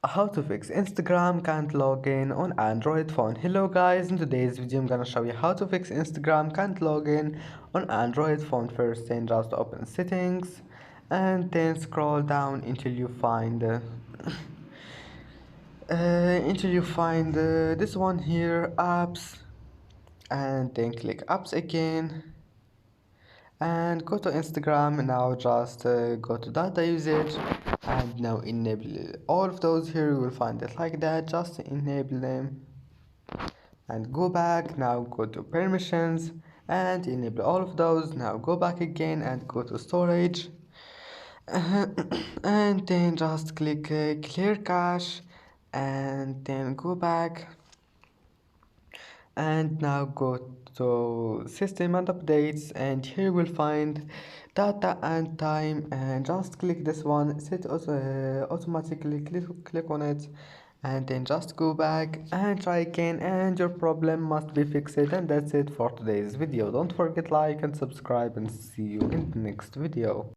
How to fix Instagram can't log in on Android phone. Hello guys, in today's video I'm gonna show you how to fix Instagram can't log in on Android phone. First then just open settings and then scroll down until you find this one here, apps, and then click apps again and go to Instagram. Now just go to data usage and now enable all of those here. You will find it like that. Just enable them and go back. Now go to permissions and enable all of those. Now go back again and go to storage and then just click clear cache and then go back and now go to system and updates, and here we'll find data and time, and just click this one, set automatically, click on it and then just go back and try again and your problem must be fixed. And that's it for today's video. Don't forget like and subscribe and see you in the next video.